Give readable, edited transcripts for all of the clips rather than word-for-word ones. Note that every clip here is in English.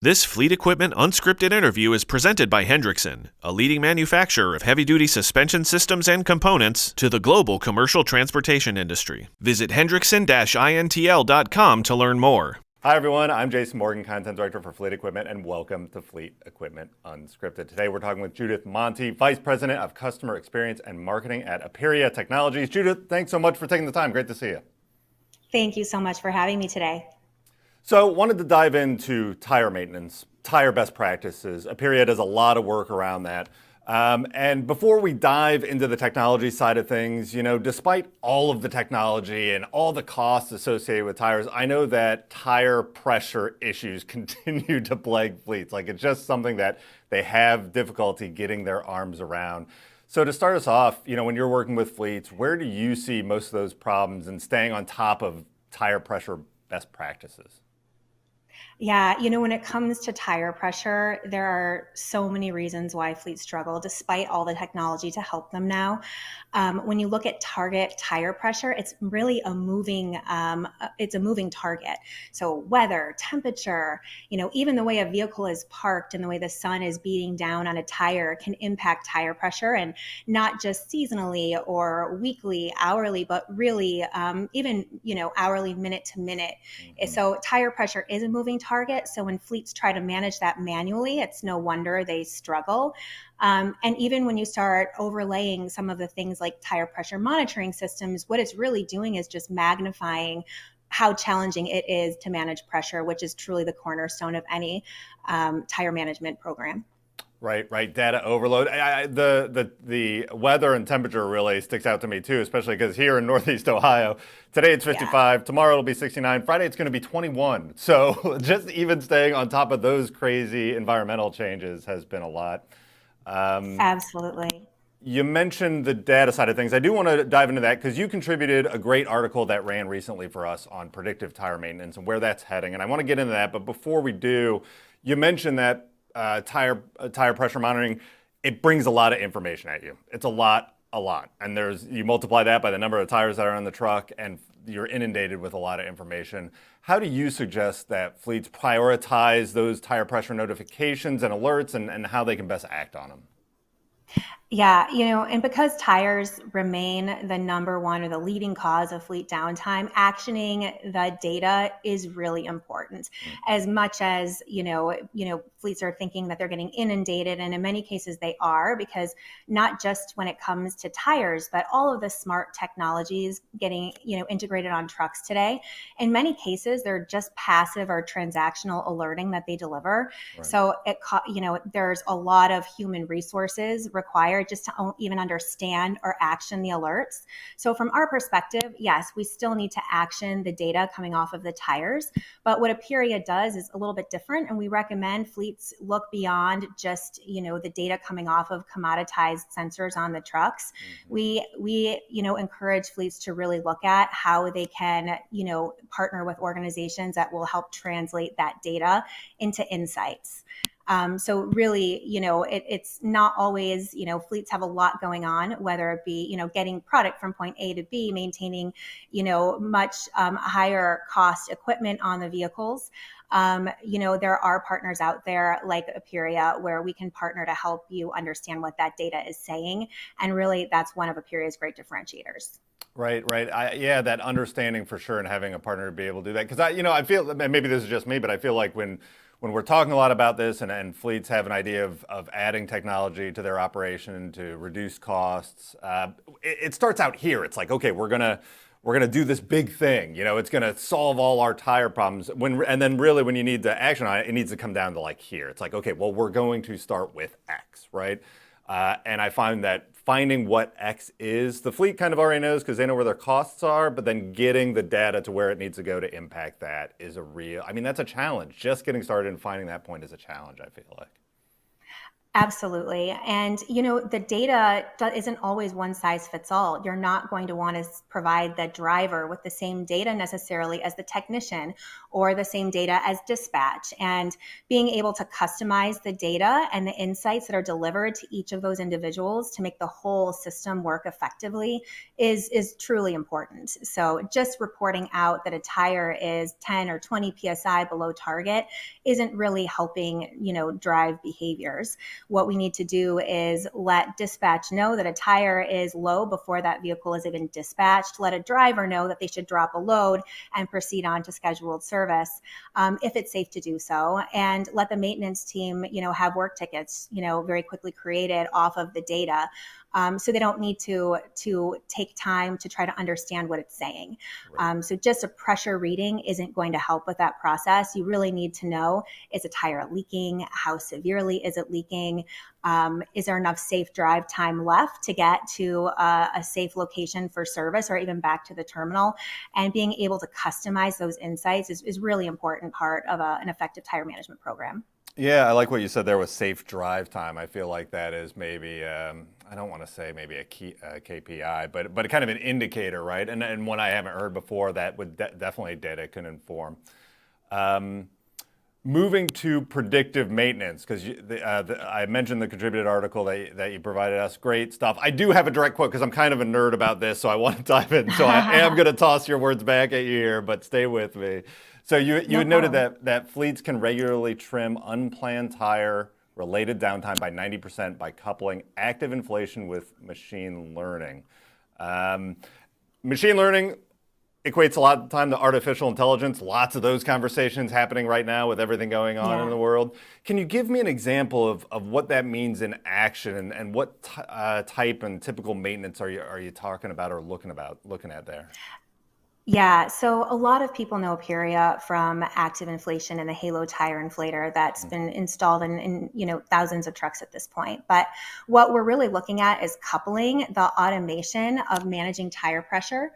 This Fleet Equipment Unscripted interview is presented by Hendrickson, a leading manufacturer of heavy-duty suspension systems and components to the global commercial transportation industry. Visit hendrickson-intl.com to learn more. Hi everyone, I'm Jason Morgan, Content Director for Fleet Equipment, and welcome to Fleet Equipment Unscripted. Today we're talking with Judith Monte, Vice President of Customer Experience and Marketing at Aperia Technologies. Judith, thanks so much for taking the time. Great to see you. Thank you so much for having me today. So wanted to dive into tire maintenance, tire best practices. Aperia does a lot of work around that. And before we dive into the technology side of things, despite all of the technology and all the costs associated with tires, I know that tire pressure issues continue to plague fleets. Like, it's just something that they have difficulty getting their arms around. So to start us off, when you're working with fleets, where do you see most of those problems and staying on top of tire pressure best practices? Yeah, when it comes to tire pressure, there are so many reasons why fleets struggle, despite all the technology to help them now. When you look at target tire pressure, it's really a moving target. So weather, temperature, even the way a vehicle is parked and the way the sun is beating down on a tire can impact tire pressure, and not just seasonally or weekly, hourly, but really even hourly, minute to minute. Mm-hmm. So tire pressure is a moving target. So when fleets try to manage that manually, it's no wonder they struggle. And even when you start overlaying some of the things like tire pressure monitoring systems, what it's really doing is just magnifying how challenging it is to manage pressure, which is truly the cornerstone of any tire management program. Right. Data overload. The weather and temperature really sticks out to me too, especially because here in Northeast Ohio, today it's 55, Tomorrow it'll be 69, Friday it's going to be 21. So just even staying on top of those crazy environmental changes has been a lot. Absolutely. You mentioned the data side of things. I do want to dive into that because you contributed a great article that ran recently for us on predictive tire maintenance and where that's heading. And I want to get into that. But before we do, you mentioned that tire pressure monitoring, it brings a lot of information at you. It's a lot. And you multiply that by the number of tires that are on the truck and you're inundated with a lot of information. How do you suggest that fleets prioritize those tire pressure notifications and alerts and how they can best act on them? Yeah, and because tires remain the number one or the leading cause of fleet downtime, actioning the data is really important. As much as, fleets are thinking that they're getting inundated, and in many cases they are, because not just when it comes to tires, but all of the smart technologies getting, integrated on trucks today. In many cases, they're just passive or transactional alerting that they deliver. Right. So there's a lot of human resources required just to even understand or action the alerts. So from our perspective, yes, we still need to action the data coming off of the tires. But what Aperia does is a little bit different, and we recommend fleets look beyond just, the data coming off of commoditized sensors on the trucks. Mm-hmm. We encourage fleets to really look at how they can, partner with organizations that will help translate that data into insights. So really, it's not always, fleets have a lot going on, whether it be, getting product from point A to B, maintaining, much higher cost equipment on the vehicles. There are partners out there like Aperia where we can partner to help you understand what that data is saying. And really, that's one of Aperia's great differentiators. Right. That understanding for sure, and having a partner to be able to do that. Because I feel, and maybe this is just me, but I feel like when we're talking a lot about this and fleets have an idea of adding technology to their operation to reduce costs, it starts out here. It's like, okay, we're gonna do this big thing. It's gonna solve all our tire problems. And then really when you need to action on it, it needs to come down to like here. It's like, okay, well, we're going to start with X, right? And I find that finding what X is, the fleet kind of already knows because they know where their costs are, but then getting the data to where it needs to go to impact that is that's a challenge. Just getting started and finding that point is a challenge, I feel like. Absolutely. And, the data isn't always one size fits all. You're not going to want to provide the driver with the same data necessarily as the technician or the same data as dispatch. And being able to customize the data and the insights that are delivered to each of those individuals to make the whole system work effectively is truly important. So just reporting out that a tire is 10 or 20 PSI below target isn't really helping, drive behaviors. What we need to do is let dispatch know that a tire is low before that vehicle is even dispatched. Let a driver know that they should drop a load and proceed on to scheduled service if it's safe to do so. And let the maintenance team, have work tickets, very quickly created off of the data. So they don't need to take time to try to understand what it's saying. Right. So just a pressure reading isn't going to help with that process. You really need to know, is a tire leaking? How severely is it leaking? Is there enough safe drive time left to get to a safe location for service or even back to the terminal? And being able to customize those insights is really important part of an effective tire management program. Yeah, I like what you said there with safe drive time. I feel like that is maybe, I don't want to say maybe a KPI, but kind of an indicator, right? And one I haven't heard before that would definitely data can inform. Moving to predictive maintenance, because I mentioned the contributed article that you provided us. Great stuff. I do have a direct quote because I'm kind of a nerd about this, so I want to dive in. So I am going to toss your words back at you here, but stay with me. So you had noted that fleets can regularly trim unplanned tire-related downtime by 90% by coupling active inflation with machine learning. Machine learning equates a lot of the time to artificial intelligence. Lots of those conversations happening right now with everything going on in the world. Can you give me an example of what that means in action and what type and typical maintenance are you talking about or looking at there? Yeah, so a lot of people know Aperia from active inflation and the Halo tire inflator that's been installed in thousands of trucks at this point. But what we're really looking at is coupling the automation of managing tire pressure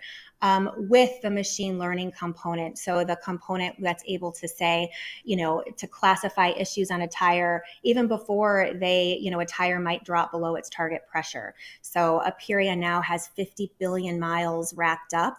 with the machine learning component. So the component that's able to say, to classify issues on a tire even before a tire might drop below its target pressure. So Aperia now has 50 billion miles racked up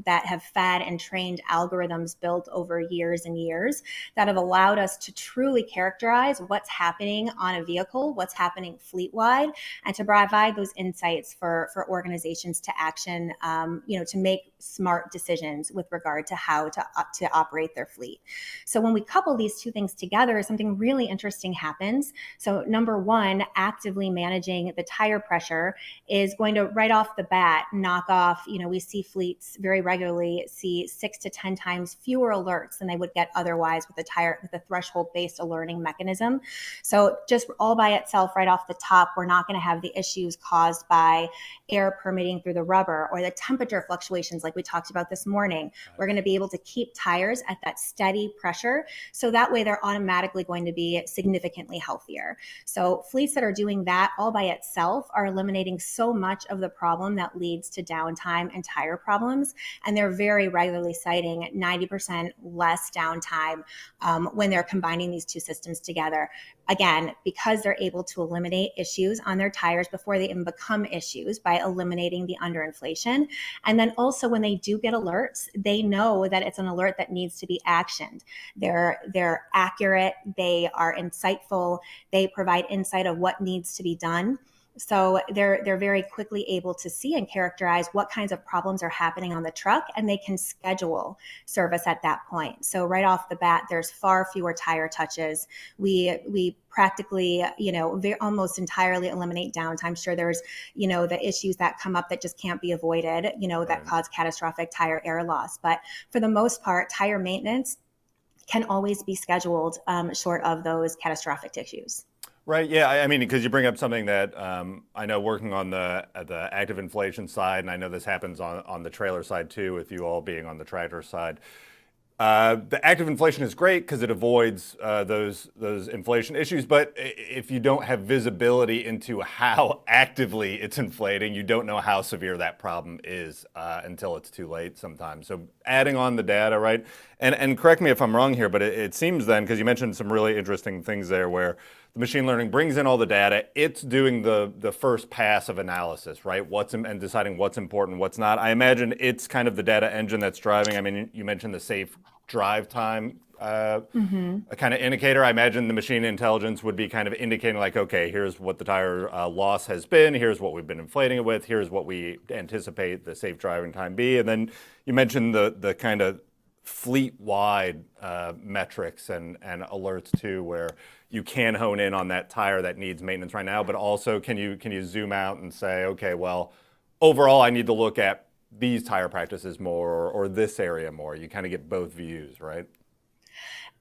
that have fed and trained algorithms built over years and years that have allowed us to truly characterize what's happening on a vehicle, what's happening fleet-wide, and to provide those insights for organizations to action, to make smart decisions with regard to how to operate their fleet. So when we couple these two things together, something really interesting happens. So number one, actively managing the tire pressure is going to right off the bat knock off, we see fleets very regularly see 6 to 10 times fewer alerts than they would get otherwise with a threshold-based alerting mechanism. So just all by itself, right off the top, we're not going to have the issues caused by air permeating through the rubber or the temperature fluctuations like we talked about this morning. We're going to be able to keep tires at that steady pressure. So that way they're automatically going to be significantly healthier. So fleets that are doing that all by itself are eliminating so much of the problem that leads to downtime and tire problems. And they're very regularly citing 90% less downtime when they're combining these two systems together. Again, because they're able to eliminate issues on their tires before they even become issues by eliminating the underinflation. And then also when they do get alerts, they know that it's an alert that needs to be actioned. They're accurate, they are insightful, they provide insight of what needs to be done. So they're very quickly able to see and characterize what kinds of problems are happening on the truck, and they can schedule service at that point. So right off the bat, there's far fewer tire touches. We practically, almost entirely eliminate downtime. Sure, there's, the issues that come up that just can't be avoided, that cause catastrophic tire air loss. But for the most part, tire maintenance can always be scheduled short of those catastrophic issues. Right. Yeah. I mean, because you bring up something that I know working on the active inflation side, and I know this happens on the trailer side too, with you all being on the tractor side. The active inflation is great because it avoids those inflation issues. But if you don't have visibility into how actively it's inflating, you don't know how severe that problem is until it's too late sometimes. So adding on the data, right? And correct me if I'm wrong here, but it seems then, because you mentioned some really interesting things there where the machine learning brings in all the data, it's doing the first pass of analysis, right? And deciding what's important, what's not. I imagine it's kind of the data engine that's driving. I mean, you mentioned the safe drive time a kind of indicator. I imagine the machine intelligence would be kind of indicating like, okay, here's what the tire loss has been, here's what we've been inflating it with, here's what we anticipate the safe driving time be. And then you mentioned the kind of fleet-wide metrics and alerts too, where you can hone in on that tire that needs maintenance right now, but also can you zoom out and say, okay, well, overall I need to look at these tire practices more or this area more. You kind of get both views, right?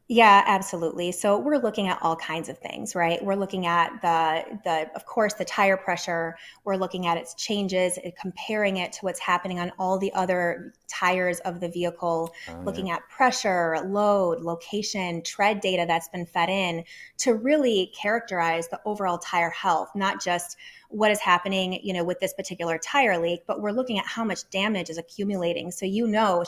Yeah, absolutely. So we're looking at all kinds of things, right? We're looking at the of course the tire pressure. We're looking at its changes, comparing it to what's happening on all the other tires of the vehicle, Oh yeah. looking at pressure, load, location, tread data that's been fed in to really characterize the overall tire health, not just what is happening, with this particular tire leak, but we're looking at how much damage is accumulating. So,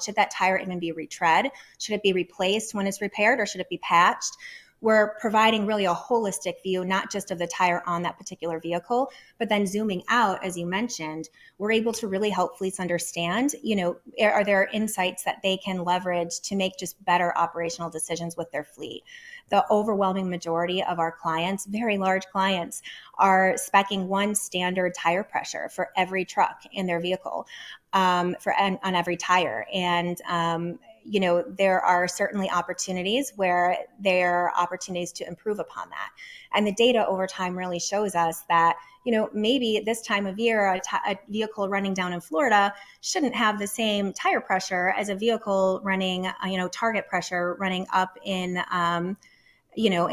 should that tire even be retread? Should it be replaced when it's repaired or should it be patched? We're providing really a holistic view, not just of the tire on that particular vehicle, but then zooming out, as you mentioned, we're able to really help fleets understand, are there insights that they can leverage to make just better operational decisions with their fleet? The overwhelming majority of our clients, very large clients, are speccing one standard tire pressure for every truck in their vehicle, on every tire. And there are certainly opportunities where there are opportunities to improve upon that. And the data over time really shows us that, maybe this time of year, a vehicle running down in Florida shouldn't have the same tire pressure as a vehicle running, target pressure running up in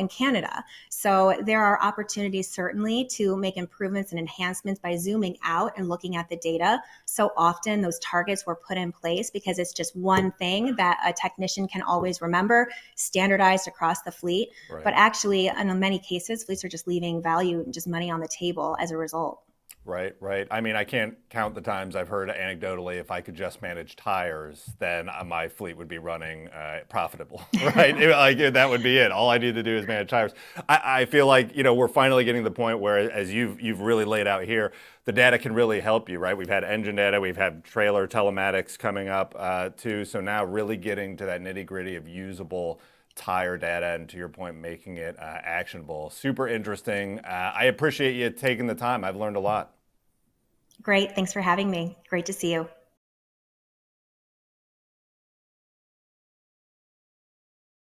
Canada. So there are opportunities certainly to make improvements and enhancements by zooming out and looking at the data. So often those targets were put in place because it's just one thing that a technician can always remember, standardized across the fleet. Right. But actually, in many cases, fleets are just leaving value and just money on the table as a result. Right, right. I mean, I can't count the times I've heard anecdotally, if I could just manage tires, then my fleet would be running profitable, right? That would be it. All I need to do is manage tires. I feel like, we're finally getting to the point where, as you've really laid out here, the data can really help you, right? We've had engine data, we've had trailer telematics coming up too. So now really getting to that nitty gritty of usable tire data and, to your point, making it actionable. Super interesting. I appreciate you taking the time. I've learned a lot. Great. Thanks for having me. Great to see you.